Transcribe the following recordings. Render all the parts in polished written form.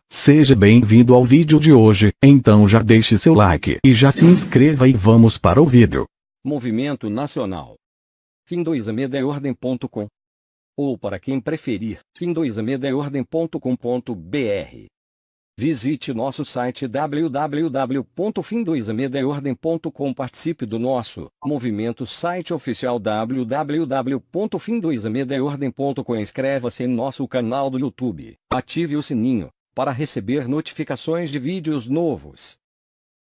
Seja bem-vindo ao vídeo de hoje, então já deixe seu like e já se inscreva e vamos para o vídeo. Movimento Nacional. Fim2amedaordem.com. Ou para quem preferir, fim2amedaordem.com.br. Visite nosso site www.fim2amedaordem.com. Participe do nosso movimento site oficial www.fim2amedaordem.com. Inscreva-se em nosso canal do YouTube. Ative o sininho para receber notificações de vídeos novos.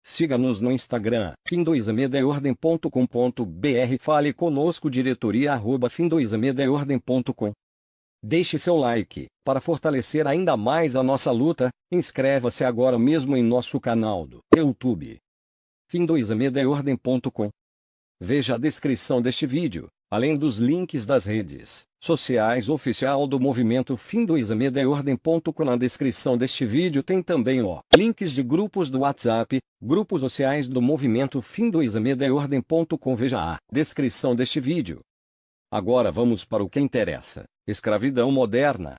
Siga-nos no Instagram, fim2amedaordem.com.br. Fale conosco, diretoria@fim2amedaordem.com. Deixe seu like, para fortalecer ainda mais a nossa luta. Inscreva-se agora mesmo em nosso canal do YouTube, fim2amedaordem.com. Veja a descrição deste vídeo, além dos links das redes sociais oficial do movimento fim2amedaordem.com. Na descrição deste vídeo tem também links de grupos do WhatsApp, grupos sociais do movimento fim2amedaordem.com. Veja a descrição deste vídeo. Agora vamos para o que interessa: escravidão moderna.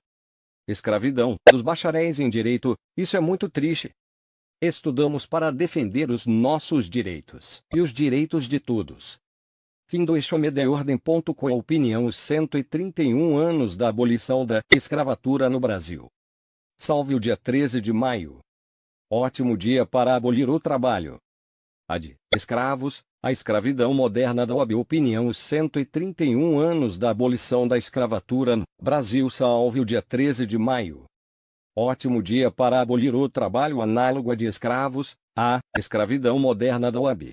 Escravidão dos bacharéis em direito, isso é muito triste. Estudamos para defender os nossos direitos e os direitos de todos. Fim2amedaordem.com. Opinião: os 131 anos da abolição da escravatura no Brasil. Salve o dia 13 de maio. Ótimo dia para abolir o trabalho de escravos, a escravidão moderna da OAB. Opinião: os 131 anos da abolição da escravatura no Brasil. Salve o dia 13 de maio. Ótimo dia para abolir o trabalho análogo a de escravos, a escravidão moderna da OAB.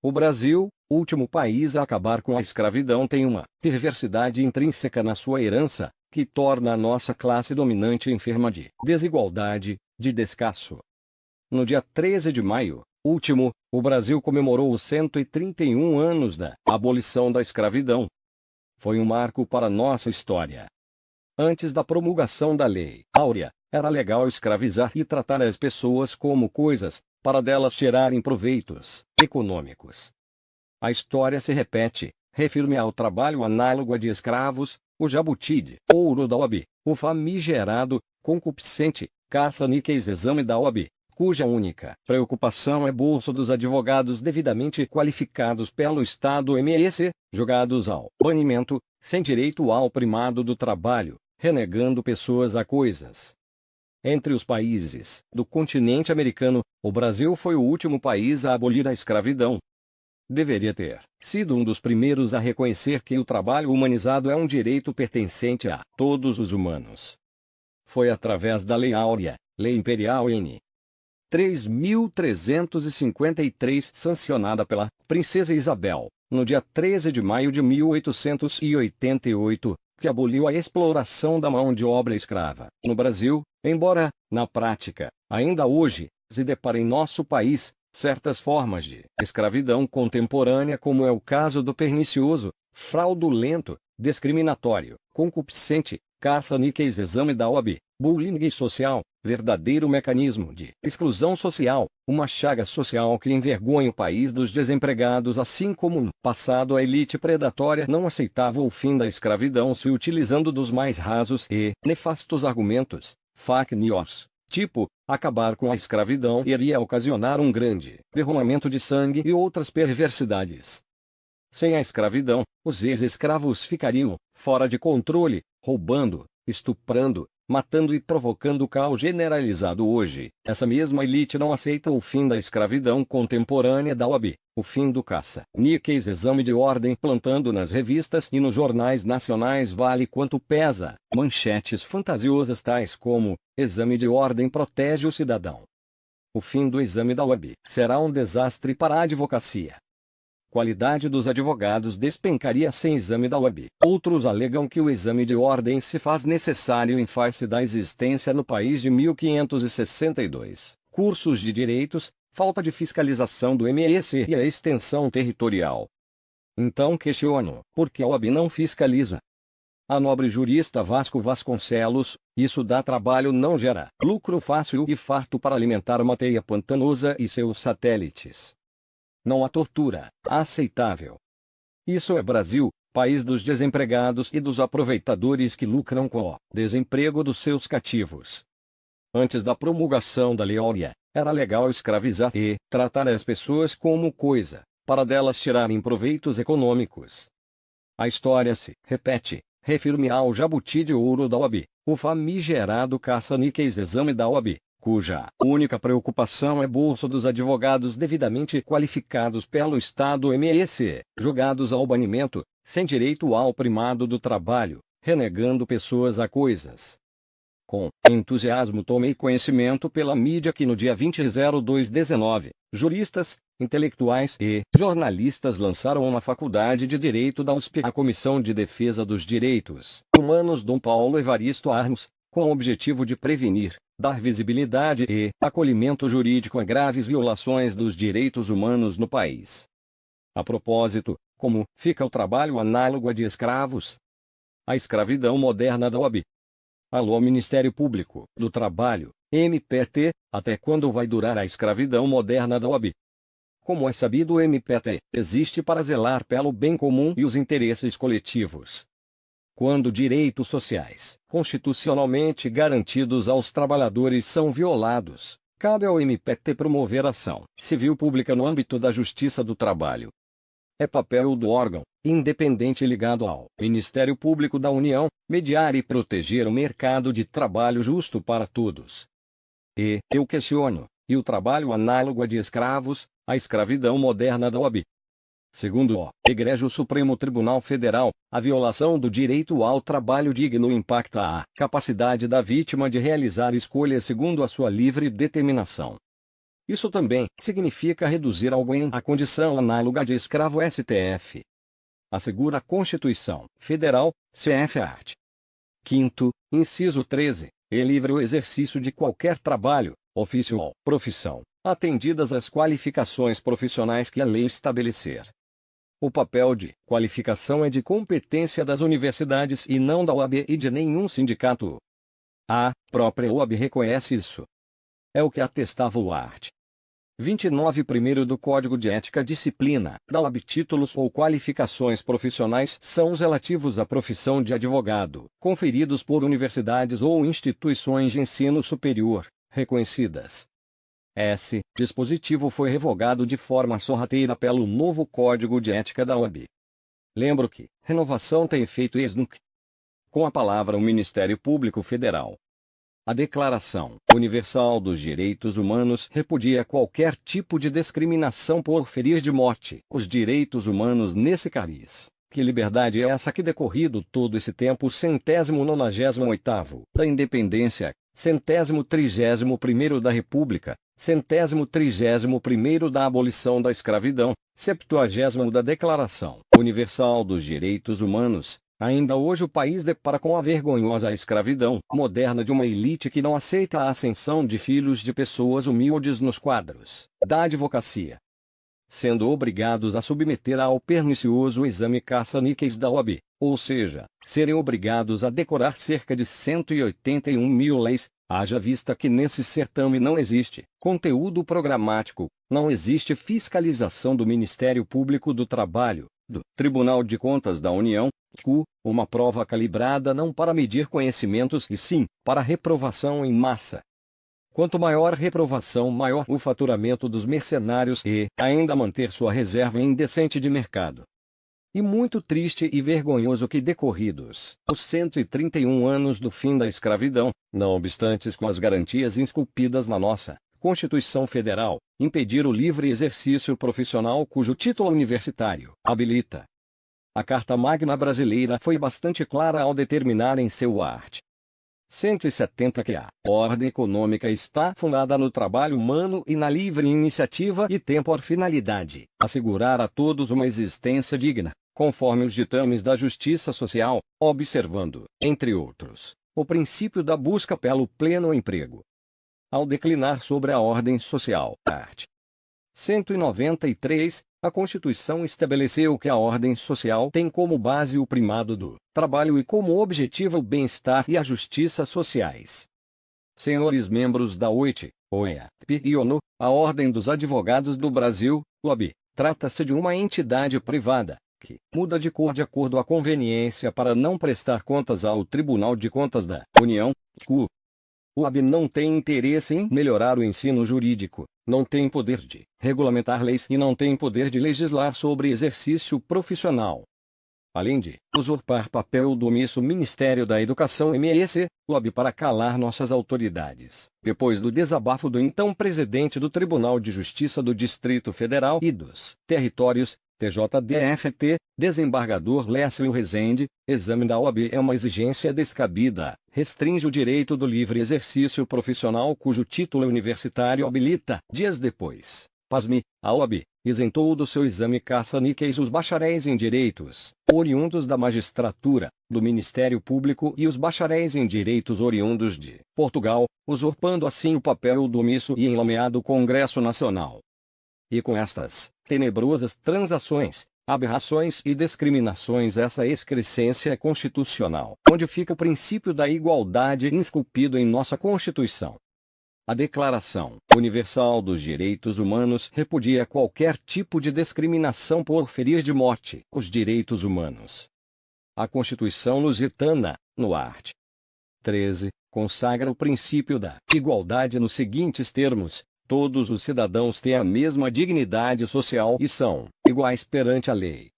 O Brasil, último país a acabar com a escravidão, tem uma perversidade intrínseca na sua herança, que torna a nossa classe dominante enferma de desigualdade, de descaso. No dia 13 de maio, último, o Brasil comemorou os 131 anos da abolição da escravidão. Foi um marco para nossa história. Antes da promulgação da Lei Áurea, era legal escravizar e tratar as pessoas como coisas, para delas tirarem proveitos econômicos. A história se repete. Refiro-me ao trabalho análogo a de escravos, o jabuti de ouro da OAB, o famigerado, concupiscente, caça-níqueis exame da OAB, cuja única preocupação é bolso dos advogados devidamente qualificados pelo Estado MS, jogados ao banimento, sem direito ao primado do trabalho, renegando pessoas a coisas. Entre os países do continente americano, o Brasil foi o último país a abolir a escravidão. Deveria ter sido um dos primeiros a reconhecer que o trabalho humanizado é um direito pertencente a todos os humanos. Foi através da Lei Áurea, Lei Imperial N. 3.353, sancionada pela Princesa Isabel, no dia 13 de maio de 1888, que aboliu a exploração da mão de obra escrava no Brasil, embora, na prática, ainda hoje, se depara em nosso país certas formas de escravidão contemporânea, como é o caso do pernicioso, fraudulento, discriminatório, concupiscente, caça-níqueis exame da OAB, bullying social, verdadeiro mecanismo de exclusão social, uma chaga social que envergonha o país dos desempregados, assim como no passado a elite predatória não aceitava o fim da escravidão se utilizando dos mais rasos e nefastos argumentos, fake news, tipo, acabar com a escravidão iria ocasionar um grande derramamento de sangue e outras perversidades. Sem a escravidão, os ex-escravos ficariam fora de controle, roubando, estuprando, matando e provocando caos generalizado. Hoje, essa mesma elite não aceita o fim da escravidão contemporânea da OAB, o fim do caça-níqueis exame de ordem, plantando nas revistas e nos jornais nacionais vale quanto pesa, manchetes fantasiosas tais como: exame de ordem protege o cidadão. O fim do exame da OAB será um desastre para a advocacia. Qualidade dos advogados despencaria sem exame da OAB. Outros alegam que o exame de ordem se faz necessário em face da existência no país de 1562 cursos de direitos, falta de fiscalização do MS e a extensão territorial. Então questiono, por que a OAB não fiscaliza? A nobre jurista Vasco Vasconcelos: isso dá trabalho, não gera lucro fácil e farto para alimentar uma teia pantanosa e seus satélites. Não há tortura aceitável. Isso é Brasil, país dos desempregados e dos aproveitadores que lucram com o desemprego dos seus cativos. Antes da promulgação da Lei Áurea, era legal escravizar e tratar as pessoas como coisa, para delas tirarem proveitos econômicos. A história se repete. Refiro-me ao jabuti de ouro da OAB, o famigerado caça-níqueis exame da OAB, cuja única preocupação é bolso dos advogados devidamente qualificados pelo Estado MS, jogados ao banimento, sem direito ao primado do trabalho, renegando pessoas a coisas. Com entusiasmo tomei conhecimento pela mídia que no dia 20/02/19, juristas, intelectuais e jornalistas lançaram na Faculdade de Direito da USP a Comissão de Defesa dos Direitos Humanos Dom Paulo Evaristo Arns, com o objetivo de prevenir, dar visibilidade e acolhimento jurídico a graves violações dos direitos humanos no país. A propósito, como fica o trabalho análogo a de escravos? A escravidão moderna da OAB. Alô Ministério Público do Trabalho, MPT, até quando vai durar a escravidão moderna da OAB? Como é sabido, o MPT existe para zelar pelo bem comum e os interesses coletivos. Quando direitos sociais, constitucionalmente garantidos aos trabalhadores, são violados, cabe ao MPT promover ação civil pública no âmbito da Justiça do Trabalho. É papel do órgão independente ligado ao Ministério Público da União, mediar e proteger o mercado de trabalho justo para todos. E eu questiono, e o trabalho análogo a de escravos, a escravidão moderna da OAB? Segundo o Egrégio Supremo Tribunal Federal, a violação do direito ao trabalho digno impacta a capacidade da vítima de realizar escolhas segundo a sua livre determinação. Isso também significa reduzir alguém à condição análoga de escravo. STF. Assegura a Constituição Federal, CF Art. 5º, inciso 13, é livre o exercício de qualquer trabalho, ofício ou profissão, atendidas as qualificações profissionais que a lei estabelecer. O papel de qualificação é de competência das universidades e não da OAB e de nenhum sindicato. A própria OAB reconhece isso. É o que atestava o art. 29 primeiro do Código de Ética Disciplina da OAB. Títulos ou qualificações profissionais são os relativos à profissão de advogado, conferidos por universidades ou instituições de ensino superior, reconhecidas. Esse dispositivo foi revogado de forma sorrateira pelo novo Código de Ética da OAB. Lembro que renovação tem efeito ex nunc. Com a palavra o Ministério Público Federal. A Declaração Universal dos Direitos Humanos repudia qualquer tipo de discriminação por ferir de morte os direitos humanos nesse cariz. Que liberdade é essa que decorrido todo esse tempo 198º da Independência, 131º da República, 131º da abolição da escravidão, 70º da Declaração Universal dos Direitos Humanos, ainda hoje o país depara com a vergonhosa escravidão moderna de uma elite que não aceita a ascensão de filhos de pessoas humildes nos quadros da advocacia, sendo obrigados a submeter ao pernicioso exame caça-níqueis da OAB, ou seja, serem obrigados a decorar cerca de 181.000 leis, haja vista que nesse certame não existe conteúdo programático, não existe fiscalização do Ministério Público do Trabalho, do Tribunal de Contas da União, uma prova calibrada não para medir conhecimentos e sim para reprovação em massa. Quanto maior reprovação, maior o faturamento dos mercenários e ainda manter sua reserva indecente de mercado. E muito triste e vergonhoso que decorridos os 131 anos do fim da escravidão, não obstante com as garantias esculpidas na nossa Constituição Federal, impedir o livre exercício profissional cujo título universitário habilita. A Carta Magna Brasileira foi bastante clara ao determinar em seu art. 170 que a ordem econômica está fundada no trabalho humano e na livre iniciativa e tem por finalidade assegurar a todos uma existência digna, conforme os ditames da justiça social, observando, entre outros, o princípio da busca pelo pleno emprego. Ao declinar sobre a ordem social, art. 193, a Constituição estabeleceu que a ordem social tem como base o primado do trabalho e como objetivo o bem-estar e a justiça sociais. Senhores membros da OIT, OEAP e ONU, a Ordem dos Advogados do Brasil, OAB, trata-se de uma entidade privada, que muda de cor de acordo à conveniência para não prestar contas ao Tribunal de Contas da União, TCU. O OAB não tem interesse em melhorar o ensino jurídico, não tem poder de regulamentar leis e não tem poder de legislar sobre exercício profissional. Além de usurpar papel do omisso Ministério da Educação (MEC), o OAB para calar nossas autoridades. Depois do desabafo do então presidente do Tribunal de Justiça do Distrito Federal e dos Territórios, TJDFT, desembargador Lécio Rezende, exame da OAB é uma exigência descabida, restringe o direito do livre exercício profissional cujo título universitário habilita. Dias depois, pasme, a OAB isentou do seu exame caça-níqueis os bacharéis em direitos, oriundos da magistratura, do Ministério Público e os bacharéis em direitos oriundos de Portugal, usurpando assim o papel do omisso e enlameado Congresso Nacional. E com estas tenebrosas transações, aberrações e discriminações essa excrescência constitucional, onde fica o princípio da igualdade esculpido em nossa Constituição. A Declaração Universal dos Direitos Humanos repudia qualquer tipo de discriminação por ferir de morte os direitos humanos. A Constituição lusitana, no art. 13, consagra o princípio da igualdade nos seguintes termos: todos os cidadãos têm a mesma dignidade social e são iguais perante a lei.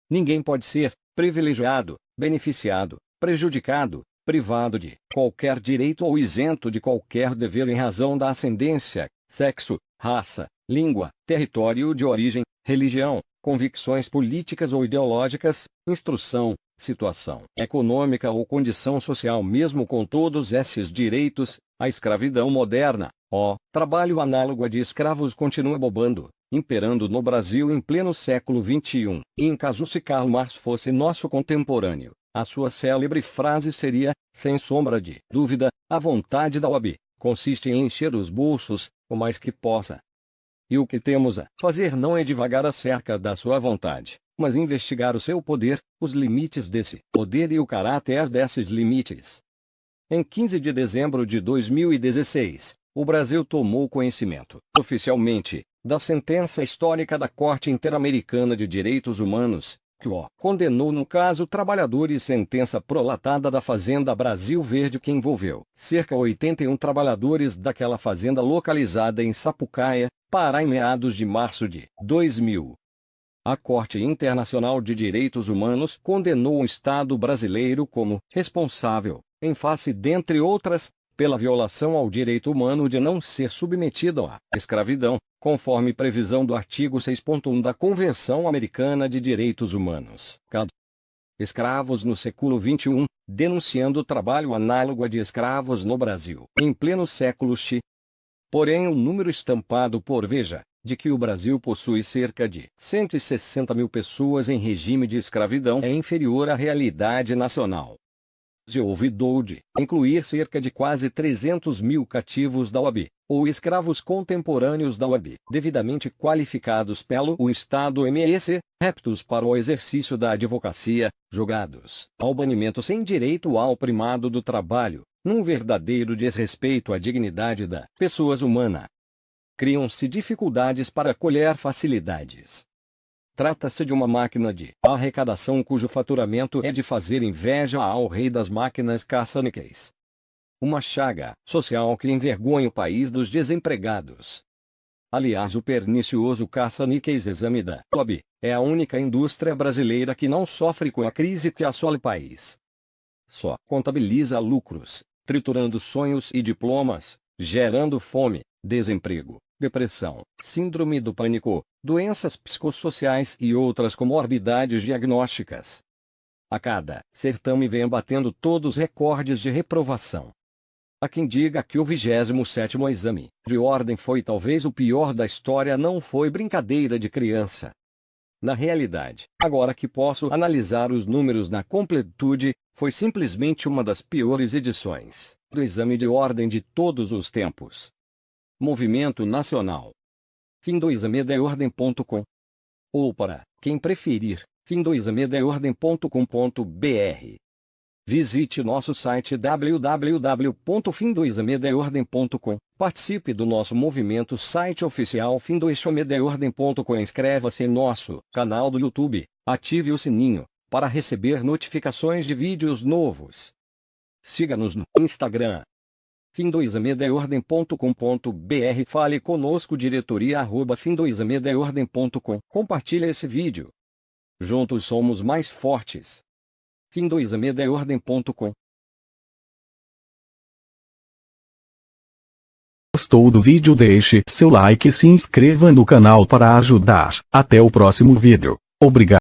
Ninguém pode ser privilegiado, beneficiado, prejudicado, privado de qualquer direito ou isento de qualquer dever em razão da ascendência, sexo, raça, língua, território de origem, religião, convicções políticas ou ideológicas, instrução, situação econômica ou condição social. Mesmo com todos esses direitos, a escravidão moderna, trabalho análogo a de escravos, continua bobando, imperando no Brasil em pleno século XXI. E em caso se Karl Marx fosse nosso contemporâneo, a sua célebre frase seria, sem sombra de dúvida: a vontade da OAB consiste em encher os bolsos, o mais que possa. E o que temos a fazer não é divagar acerca da sua vontade, mas investigar o seu poder, os limites desse poder e o caráter desses limites. Em 15 de dezembro de 2016, o Brasil tomou conhecimento, oficialmente, da sentença histórica da Corte Interamericana de Direitos Humanos, que condenou no caso trabalhadores, sentença prolatada da Fazenda Brasil Verde, que envolveu cerca de 81 trabalhadores daquela fazenda localizada em Sapucaia, Pará, em meados de março de 2000. A Corte Internacional de Direitos Humanos condenou o Estado brasileiro como responsável, em face, dentre outras, pela violação ao direito humano de não ser submetido à escravidão, conforme previsão do artigo 6.1 da Convenção Americana de Direitos Humanos. Escravos no século XXI, denunciando o trabalho análogo a de escravos no Brasil, em pleno século X. Porém, o número estampado por Veja, de que o Brasil possui cerca de 160 mil pessoas em regime de escravidão, é inferior à realidade nacional. Se ouvidou de incluir cerca de quase 300 mil cativos da OAB, ou escravos contemporâneos da OAB, devidamente qualificados pelo Estado MEC, aptos para o exercício da advocacia, jogados ao banimento sem direito ao primado do trabalho, num verdadeiro desrespeito à dignidade da pessoa humana. Criam-se dificuldades para colher facilidades. Trata-se de uma máquina de arrecadação cujo faturamento é de fazer inveja ao rei das máquinas caça-níqueis. Uma chaga social que envergonha o país dos desempregados. Aliás, o pernicioso caça-níqueis exame da OAB é a única indústria brasileira que não sofre com a crise que assola o país. Só contabiliza lucros, triturando sonhos e diplomas, gerando fome, desemprego, depressão, síndrome do pânico, doenças psicossociais e outras comorbidades diagnósticas. A cada certame vem batendo todos os recordes de reprovação. Há quem diga que o 27º exame de ordem foi talvez o pior da história. Não foi brincadeira de criança. Na realidade, agora que posso analisar os números na completude, foi simplesmente uma das piores edições do exame de ordem de todos os tempos. Movimento Nacional. Fim2amedeordem.com. Ou, para quem preferir, fim2amedeordem.com.br. Visite nosso site www.fim2amedeordem.com. Participe do nosso movimento, site oficial fim2amedeordem.com. Inscreva-se em nosso canal do YouTube, ative o sininho para receber notificações de vídeos novos. Siga-nos no Instagram. fim2medaordem.com.br. Fale conosco, diretoria@fim2medaordem.com. Compartilhe esse vídeo. Juntos somos mais fortes. fim2medaordem.com. Gostou do vídeo? Deixe seu like e se inscreva no canal para ajudar. Até o próximo vídeo. Obrigado.